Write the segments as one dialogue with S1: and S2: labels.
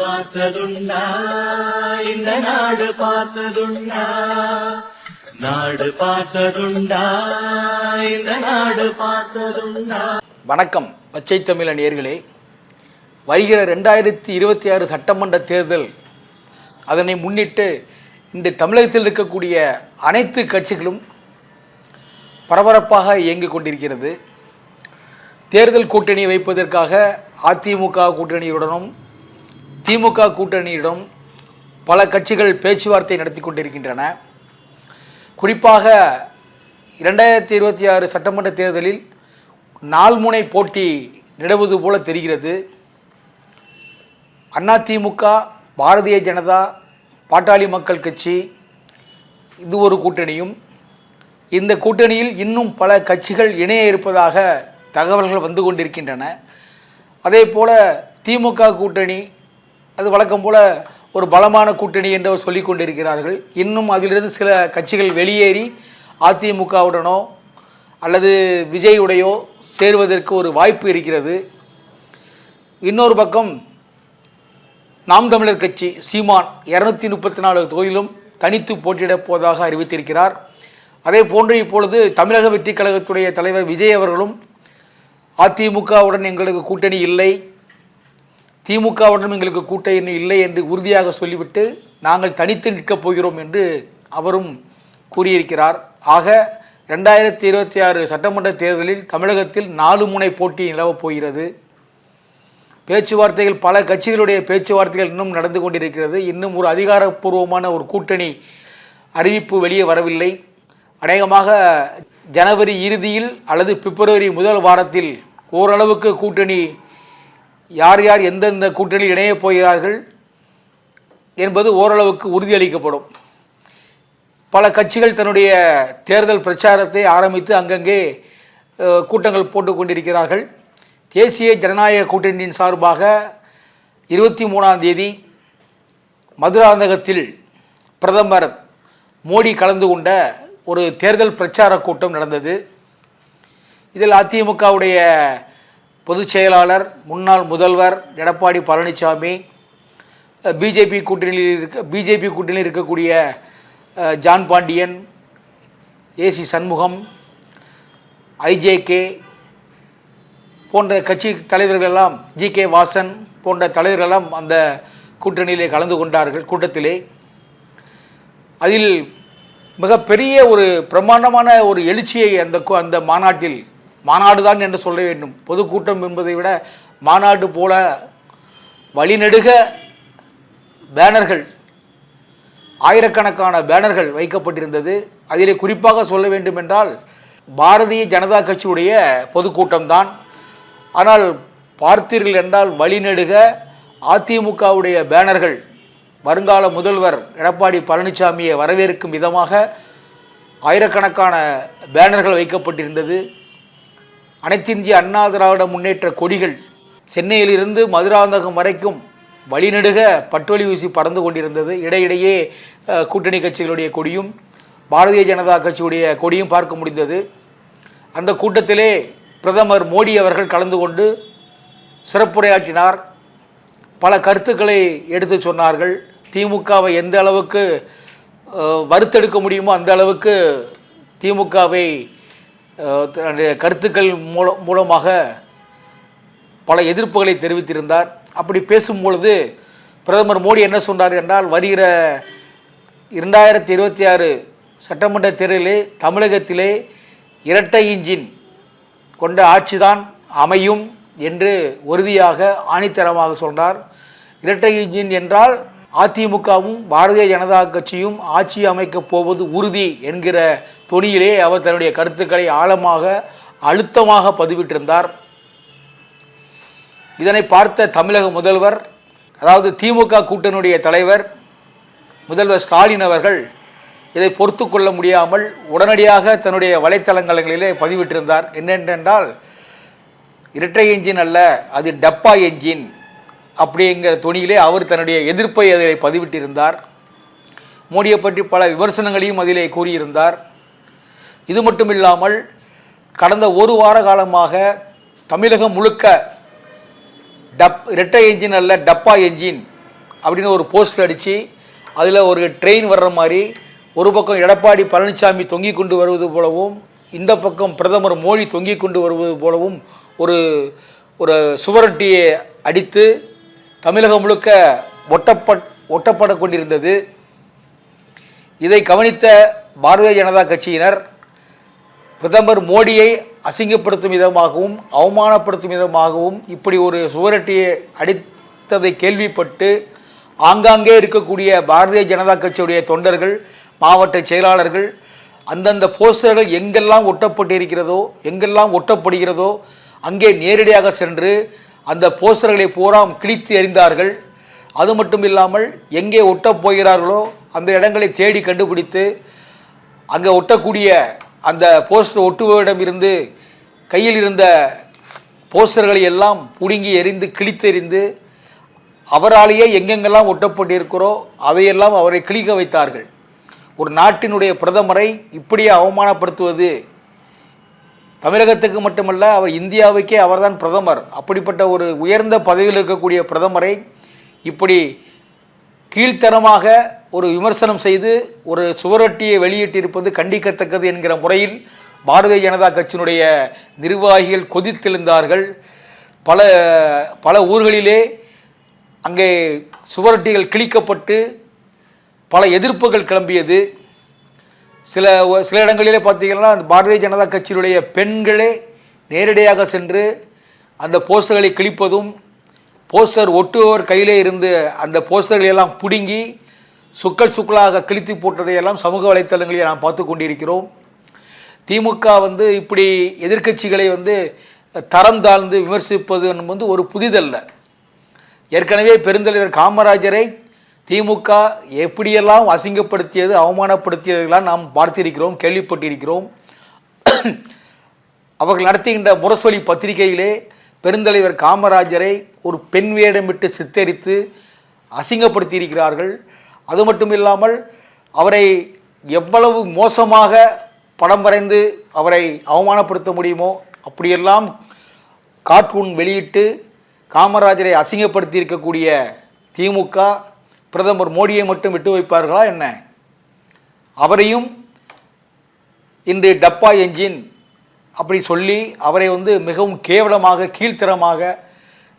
S1: பார்த்ததுண்டா இந்த நாடு பார்த்ததுண்டா, நாடு பார்த்ததுண்டா இந்த நாடு பார்த்ததுண்டா.
S2: வணக்கம் பச்சை தமிழ நேயர்களே. வருகிற 2026 சட்டமன்ற தேர்தல், அதனை முன்னிட்டு இன்று தமிழகத்தில் இருக்கக்கூடிய அனைத்து கட்சிகளும் பரபரப்பாக இயங்கிக் கொண்டிருக்கிறது. தேர்தல் கூட்டணி வைப்பதற்காக அதிமுக கூட்டணியுடனும் திமுக கூட்டணியுடன் பல கட்சிகள் பேச்சுவார்த்தை நடத்தி கொண்டிருக்கின்றன. குறிப்பாக 2026 சட்டமன்ற தேர்தலில் நால்முனை போட்டி நிலவுவது போல தெரிகிறது. அதிமுக, பாரதிய ஜனதா, பாட்டாளி மக்கள் கட்சி, இது ஒரு கூட்டணியும், இந்த கூட்டணியில் இன்னும் பல கட்சிகள் இணைய இருப்பதாக தகவல்கள் வந்து கொண்டிருக்கின்றன. அதே போல் திமுக கூட்டணி, அது வழக்கம் போல் ஒரு பலமான கூட்டணி என்று சொல்லி கொண்டிருக்கிறார்கள். இன்னும் அதிலிருந்து சில கட்சிகள் வெளியேறி அதிமுகவுடனோ அல்லது விஜயுடையோ சேருவதற்கு ஒரு வாய்ப்பு இருக்கிறது. இன்னொரு பக்கம் நாம் தமிழர் கட்சி சீமான் 234 தொகுதியிலும் தனித்து போட்டியிடப் போவதாக அறிவித்திருக்கிறார். அதே போன்று இப்பொழுது தமிழக வெற்றி கழகத்துடைய தலைவர் விஜய் அவர்களும் அதிமுகவுடன் எங்களுக்கு கூட்டணி இல்லை, திமுகவுடன் எங்களுக்கு கூட்டணி இல்லை என்று உறுதியாக சொல்லிவிட்டு நாங்கள் தனித்து நிற்கப் போகிறோம் என்று அவரும் கூறியிருக்கிறார். ஆக 2026 சட்டமன்ற தேர்தலில் தமிழகத்தில் 4 முனை போட்டி நிலவப் போகிறது. பேச்சுவார்த்தைகள், பல கட்சிகளுடைய பேச்சுவார்த்தைகள் இன்னும் நடந்து கொண்டிருக்கிறது. இன்னும் ஒரு அதிகாரப்பூர்வமான ஒரு கூட்டணி அறிவிப்பு வெளியே வரவில்லை. அநேகமாக ஜனவரி இறுதியில் அல்லது பிப்ரவரி முதல் வாரத்தில் ஓரளவுக்கு கூட்டணி, யார் யார் எந்தெந்த கூட்டணியில் இணையப் போகிறார்கள் என்பது ஓரளவுக்கு உறுதியளிக்கப்படும். பல கட்சிகள் தன்னுடைய தேர்தல் பிரச்சாரத்தை ஆரம்பித்து அங்கங்கே கூட்டங்கள் போட்டுக்கொண்டிருக்கிறார்கள். தேசிய ஜனநாயக கூட்டணியின் சார்பாக 23ஆம் தேதி மதுராந்தகத்தில் பிரதமர் மோடி கலந்து கொண்ட ஒரு தேர்தல் பிரச்சார கூட்டம் நடந்தது. இதில் அதிமுகவுடைய பொதுச் செயலாளர், முன்னாள் முதல்வர் எடப்பாடி பழனிசாமி, பிஜேபி கூட்டணியில் இருக்கக்கூடிய ஜான் பாண்டியன், ஏசி சண்முகம், ஐஜேகே போன்ற கட்சி தலைவர்களெல்லாம், ஜி.கே. வாசன் போன்ற தலைவர்களெல்லாம் அந்த கூட்டணியிலே கலந்து கொண்டார்கள். கூட்டத்திலே அதில் மிகப்பெரிய ஒரு பிரம்மாண்டமான ஒரு எழுச்சியை அந்த மாநாட்டில், மாநாடு தான் என்று சொல்ல வேண்டும், பொதுக்கூட்டம் என்பதை விட மாநாடு போல வழிநெடுக பேனர்கள், ஆயிரக்கணக்கான பேனர்கள் வைக்கப்பட்டிருந்தது. அதிலே குறிப்பாக சொல்ல வேண்டும் என்றால் பாரதிய ஜனதா கட்சியுடைய பொதுக்கூட்டம்தான். ஆனால் பார்த்தீர்கள் என்றால் வழிநெடுக அதிமுகவுடைய பேனர்கள், வருங்கால முதல்வர் எடப்பாடி பழனிசாமியை வரவேற்கும் விதமாக ஆயிரக்கணக்கான பேனர்கள் வைக்கப்பட்டிருந்தது. அனைத்திந்திய அண்ணா திராவிட முன்னேற்ற கொடிகள் சென்னையிலிருந்து மதுராந்தகம் வரைக்கும் வழிநெடுக பட்டொலி வீசி பறந்து கொண்டிருந்தது. இடையிடையே கூட்டணி கட்சிகளுடைய கொடியும் பாரதிய ஜனதா கட்சியுடைய கொடியும் பார்க்க முடிந்தது. அந்த கூட்டத்திலே பிரதமர் மோடி அவர்கள் கலந்து கொண்டு சிறப்புரையாற்றினார். பல கருத்துக்களை எடுத்து சொன்னார்கள். திமுகவை எந்த அளவுக்கு வறுத்தெடுக்க முடியுமோ அந்த அளவுக்கு திமுகவை கருத்துக்கள் மூலமாக பல எதிர்ப்புகளை தெரிவித்திருந்தார். அப்படி பேசும்பொழுது பிரதமர் மோடி என்ன சொன்னார் என்றால், வருகிற 2026 சட்டமன்ற தேர்தலிலே தமிழகத்திலே இரட்டை இன்ஜின் கொண்ட ஆட்சிதான் அமையும் என்று உறுதியாக ஆணித்தரமாக சொன்னார். இரட்டை இன்ஜின் என்றால் அதிமுகவும் பாரதிய ஜனதா கட்சியும் ஆட்சி அமைக்கப் போவது உறுதி என்கிற தொனியிலே அவர் தன்னுடைய கருத்துக்களை ஆழமாக அழுத்தமாக பதிவிட்டிருந்தார். இதனை பார்த்த தமிழக முதல்வர், அதாவது திமுக கூட்டணியுடைய தலைவர் முதல்வர் ஸ்டாலின் அவர்கள் இதை பொறுத்து கொள்ள முடியாமல் உடனடியாக தன்னுடைய வலைத்தளங்களிலே பதிவிட்டிருந்தார். என்னென்றால், இரட்டை என்ஜின் அல்ல, அது டப்பா என்ஜின் அப்படிங்கிற தொனியிலே அவர் தன்னுடைய எதிர்ப்பை அதில் பதிவிட்டிருந்தார். மோடியை பற்றி பல விமர்சனங்களையும் அதிலே கூறியிருந்தார். இது மட்டும் இல்லாமல் கடந்த ஒரு வார காலமாக தமிழகம் முழுக்க இரட்டை என்ஜின் அல்ல டப்பா என்ஜின் அப்படின்னு ஒரு போஸ்டர் அடித்து அதில் ஒரு ட்ரெயின் வர்ற மாதிரி ஒரு பக்கம் எடப்பாடி பழனிசாமி தொங்கிக் கொண்டு வருவது போலவும் இந்த பக்கம் பிரதமர் மோடி தொங்கிக் கொண்டு வருவது போலவும் ஒரு ஒரு சுவரொட்டியை அடித்து தமிழகம் முழுக்க ஒட்டப்பட கொண்டிருந்தது. இதை கவனித்த பாரதிய ஜனதா கட்சியினர் பிரதமர் மோடியை அசிங்கப்படுத்தும் விதமாகவும் அவமானப்படுத்தும் விதமாகவும் இப்படி ஒரு சுவரொட்டியை அடித்ததை கேள்விப்பட்டு ஆங்காங்கே இருக்கக்கூடிய பாரதிய ஜனதா கட்சியுடைய தொண்டர்கள், மாவட்ட செயலாளர்கள் அந்தந்த போஸ்டர்கள் எங்கெல்லாம் ஒட்டப்பட்டிருக்கிறதோ எங்கெல்லாம் ஒட்டப்படுகிறதோ அங்கே நேரடியாக சென்று அந்த போஸ்டர்களை பூரா கிழித்து எறிந்தார்கள். அது மட்டும் இல்லாமல் எங்கே ஒட்டப் போகிறார்களோ அந்த இடங்களை தேடி கண்டுபிடித்து அங்கே ஒட்டக்கூடிய அந்த போஸ்டர் ஒட்டுவரிடம் இருந்து கையில் இருந்த போஸ்டர்களை எல்லாம் பிடுங்கி எறிந்து கிழித்தெறிந்து அவராலேயே எங்கெங்கெல்லாம் ஒட்டப்பட்டிருக்கிறோ அதையெல்லாம் அவரை கிழிக்க வைத்தார்கள். ஒரு நாட்டினுடைய பிரதமரை இப்படியே அவமானப்படுத்துவது தமிழகத்துக்கு மட்டுமல்ல, அவர் இந்தியாவுக்கே அவர்தான் பிரதமர். அப்படிப்பட்ட ஒரு உயர்ந்த பதவியில் இருக்கக்கூடிய பிரதமரை இப்படி கீழ்த்தரமாக ஒரு விமர்சனம் செய்து ஒரு சுவரொட்டியை வெளியிட்டிருப்பது கண்டிக்கத்தக்கது என்கிற முறையில் பாரதிய ஜனதா கட்சியினுடைய நிர்வாகிகள் கொதித்தெழுந்தார்கள். பல பல ஊர்களிலே அங்கே சுவரொட்டிகள் கிழிக்கப்பட்டு பல எதிர்ப்புகள் கிளம்பியது. சில இடங்களிலே பார்த்தீங்கன்னா பாரதிய ஜனதா கட்சியினுடைய பெண்களே நேரடியாக சென்று அந்த போஸ்டர்களை கிழிப்பதும் போஸ்டர் ஒட்டுபவர் கையிலே இருந்து அந்த போஸ்டர்களை எல்லாம் பிடுங்கி சுக்கலாக கிழித்து போட்டதையெல்லாம் சமூக வலைத்தளங்களில் நாம் பார்த்து கொண்டிருக்கிறோம். திமுக இப்படி எதிர்க்கட்சிகளை தரம் தாழ்ந்து விமர்சிப்பது ஒரு புதிதல்ல. ஏற்கனவே பெருந்தலைவர் காமராஜரை திமுக எப்படியெல்லாம் அசிங்கப்படுத்தியது, அவமானப்படுத்தியதெல்லாம் நாம் பார்த்திருக்கிறோம், கேள்விப்பட்டிருக்கிறோம். அவர்கள் நடத்துகின்ற முரசொலி பத்திரிகையிலே பெருந்தலைவர் காமராஜரை ஒரு பெண் வேடமிட்டு சித்தரித்து அசிங்கப்படுத்தியிருக்கிறார்கள். அது மட்டும் இல்லாமல் அவரை எவ்வளவு மோசமாக படம் வரைந்து அவரை அவமானப்படுத்த முடியுமோ அப்படியெல்லாம் கார்ட்டூன் வெளியிட்டு காமராஜரை அசிங்கப்படுத்தி இருக்கக்கூடிய திமுக பிரதமர் மோடியை மட்டும் விட்டு வைப்பார்களா என்ன? அவரையும் இன்று டப்பா என்ஜின் அப்படி சொல்லி அவரை மிகவும் கேவலமாக கீழ்த்தரமாக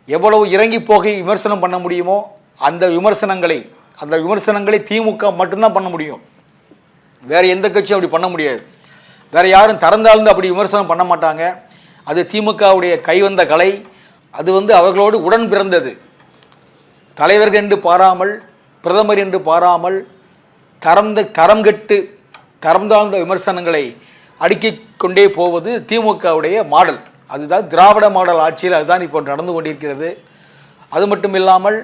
S2: எவ்வளவு இறங்கி போக விமர்சனம் பண்ண முடியுமோ அந்த விமர்சனங்களை திமுக மட்டும்தான் பண்ண முடியும். வேறு எந்த கட்சியும் அப்படி பண்ண முடியாது. வேறு யாரும் திறந்தாழ்ந்து அப்படி விமர்சனம் பண்ண மாட்டாங்க. அது திமுகவுடைய கைவந்த கலை. அது அவர்களோடு உடன் பிறந்தது. தலைவர்கள் என்று பாராமல், பிரதமர் என்று பாராமல் தரம் கெட்டு தரம் தாழ்ந்த விமர்சனங்களை அடுக்கிக் கொண்டே போவது திமுகவுடைய மாடல். அதுதான் திராவிட மாடல் ஆட்சியில் அதுதான் இப்போ நடந்து கொண்டிருக்கிறது. அது மட்டும் இல்லாமல்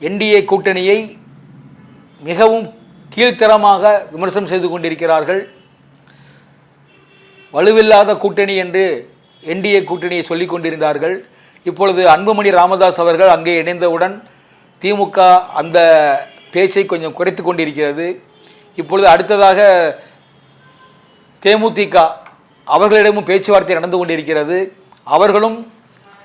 S2: என்டிஏ கூட்டணியை மிகவும் கீழ்த்தரமாக விமர்சனம் செய்து கொண்டிருக்கிறார்கள். வலுவில்லாத கூட்டணி என்று என்டிஏ கூட்டணியை சொல்லிக் கொண்டிருந்தார்கள். இப்பொழுது அன்புமணி ராமதாஸ் அவர்கள் அங்கே இணைந்தவுடன் திமுக அந்த பேச்சை கொஞ்சம் குறைத்து கொண்டிருக்கிறது. இப்பொழுது அடுத்ததாக தேமுதிக அவர்களிடமும் பேச்சுவார்த்தை நடந்து கொண்டிருக்கிறது. அவர்களும்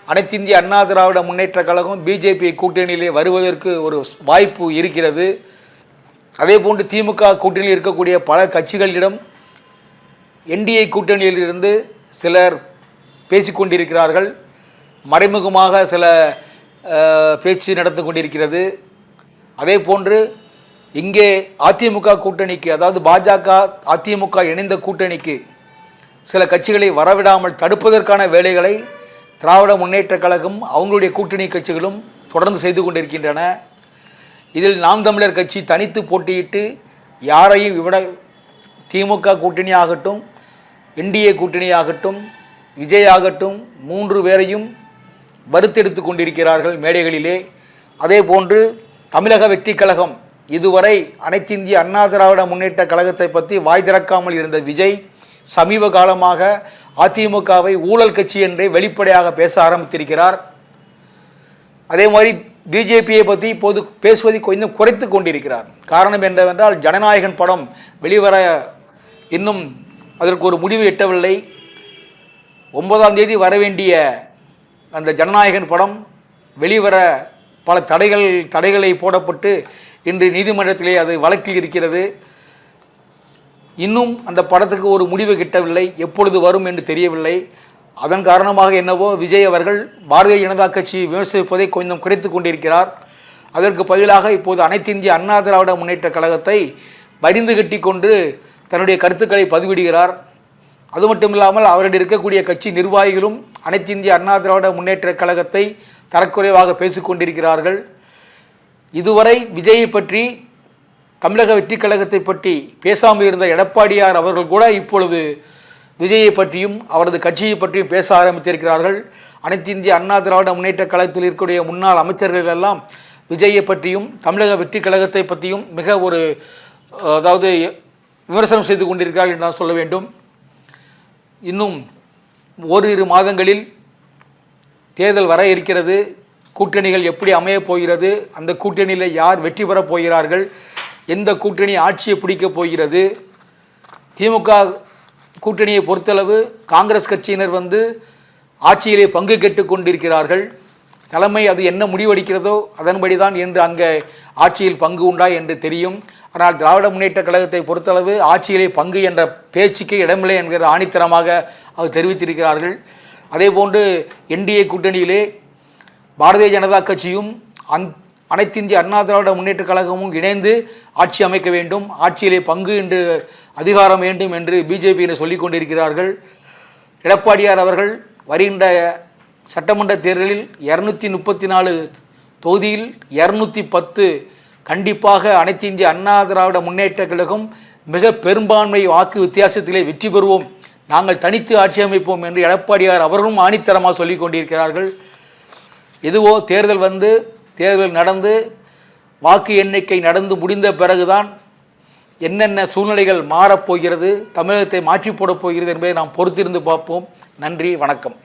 S2: அனைத்திந்திய அண்ணா திராவிட முன்னேற்ற கழகம் பிஜேபி கூட்டணியிலே வருவதற்கு ஒரு வாய்ப்பு இருக்கிறது. அதே போன்று திமுக கூட்டணியில் இருக்கக்கூடிய பல கட்சிகளிடம் என்டிஏ கூட்டணியில் இருந்து சிலர் பேசிக்கொண்டிருக்கிறார்கள். மறைமுகமாக சில பேச்சு நடந்து கொண்டிருக்கிறது. அதே போன்று இங்கே அதிமுக கூட்டணிக்கு, அதாவது பாஜக அதிமுக இணைந்த கூட்டணிக்கு சில கட்சிகளை வரவிடாமல் தடுப்பதற்கான வேலைகளை திராவிட முன்னேற்ற கழகம் அவங்களுடைய கூட்டணி கட்சிகளும் தொடர்ந்து செய்து கொண்டிருக்கின்றன. இதில் நாம் தமிழர் கட்சி தனித்து போட்டியிட்டு யாரையும் விட திமுக கூட்டணி ஆகட்டும், என்டிஏ கூட்டணி ஆகட்டும், விஜய் ஆகட்டும், 3 பேரையும் வறுத்தெடுத்து கொண்டிருக்கிறார்கள் மேடைகளிலே. அதே போன்று தமிழக வெற்றி கழகம் இதுவரை அனைத்திந்திய அண்ணா திராவிட முன்னேற்ற கழகத்தை பற்றி வாய் திறக்காமல் இருந்த விஜய் சமீப காலமாக அதிமுகவை ஊழல் கட்சி என்றே வெளிப்படையாக பேச ஆரம்பித்திருக்கிறார். அதே மாதிரி பிஜேபியை பற்றி இப்போது பேசுவதை கொஞ்சம் குறைத்து கொண்டிருக்கிறார். காரணம் என்னவென்றால் ஜனநாயகன் படம் வெளிவர இன்னும் அதற்கு ஒரு முடிவு எட்டவில்லை. 9ஆம் தேதி வரவேண்டிய அந்த ஜனநாயகன் படம் வெளிவர பல தடைகளை போடப்பட்டு இன்று நீதிமன்றத்திலே அது வழக்கில் இருக்கிறது. இன்னும் அந்த படத்துக்கு ஒரு முடிவு கிட்டவில்லை, எப்பொழுது வரும் என்று தெரியவில்லை. அதன் காரணமாக என்னவோ விஜய் அவர்கள் பாரதிய ஜனதா கட்சி விமர்சிப்பதை கொஞ்சம் குறைத்து கொண்டிருக்கிறார். அதற்கு பதிலாக இப்போது அனைத்து இந்திய அண்ணா திராவிட முன்னேற்ற கழகத்தை வரிந்து கட்டி கொண்டு தன்னுடைய கருத்துக்களை பதிவிடுகிறார். அது மட்டும் இல்லாமல் அவரிடம் இருக்கக்கூடிய கட்சி நிர்வாகிகளும் அனைத்து இந்திய அண்ணா திராவிட முன்னேற்ற கழகத்தை தரக்குறைவாக பேசிக்கொண்டிருக்கிறார்கள். இதுவரை விஜயை பற்றி, தமிழக வெற்றி கழகத்தை பற்றி பேசாமல் இருந்த எடப்பாடியார் அவர்கள் கூட இப்பொழுது விஜயை பற்றியும் அவரது கட்சியை பற்றியும் பேச ஆரம்பித்திருக்கிறார்கள். அனைத்து இந்திய அண்ணா திராவிட முன்னேற்ற கழகத்தில் இருக்கக்கூடிய முன்னாள் அமைச்சர்கள் எல்லாம் விஜயை பற்றியும் தமிழக வெற்றி கழகத்தை பற்றியும் மிக அதாவது விமர்சனம் செய்து கொண்டிருக்கிறார்கள் என்று நான் சொல்ல வேண்டும். இன்னும் ஓரிரு மாதங்களில் தேர்தல் வர இருக்கிறது. கூட்டணிகள் எப்படி அமையப் போகிறது, அந்த கூட்டணியில் யார் வெற்றி பெறப் போகிறார்கள், எந்த கூட்டணி ஆட்சியை பிடிக்கப் போகிறது. திமுக கூட்டணியை பொறுத்தளவு காங்கிரஸ் கட்சியினர் ஆட்சியிலே பங்கு கேட்டுக் கொண்டிருக்கிறார்கள். தலைமை அது என்ன முடிவெடுக்கிறதோ அதன்படி தான் என்று அங்கே ஆட்சியில் பங்கு உண்டா என்று தெரியும். ஆனால் திராவிட முன்னேற்ற கழகத்தை பொறுத்தளவு ஆட்சியிலே பங்கு என்ற பேச்சுக்கு இடமில்லை என்கிற ஆணித்தரமாக அது தெரிவித்திருக்கிறார்கள். அதேபோன்று என்டிஏ கூட்டணியிலே பாரதிய ஜனதா கட்சியும் அனைத்து இந்திய அண்ணா திராவிட முன்னேற்ற கழகமும் இணைந்து ஆட்சி அமைக்க வேண்டும், ஆட்சியிலே பங்கு என்று அதிகாரம் வேண்டும் என்று பிஜேபியினர் சொல்லிக் கொண்டிருக்கிறார்கள். எடப்பாடியார் அவர்கள் வருகின்ற சட்டமன்ற தேர்தலில் 234 தொகுதியில் 210 கண்டிப்பாக அனைத்து இந்திய அண்ணா திராவிட முன்னேற்ற கழகம் மிக பெரும்பான்மை வாக்கு வித்தியாசத்திலே வெற்றி பெறுவோம், நாங்கள் தனித்து ஆட்சி அமைப்போம் என்று எடப்பாடியார் அவர்களும் ஆணித்தரமாக சொல்லிக் கொண்டிருக்கிறார்கள். எதுவோ தேர்தல் நடந்து வாக்கு எண்ணிக்கை நடந்து முடிந்த பிறகுதான் என்னென்ன சூழ்நிலைகள் மாறப்போகிறது, தமிழகத்தை மாற்றி போடப் போகிறது என்பதை நாம் பொறுத்திருந்து பார்ப்போம். நன்றி, வணக்கம்.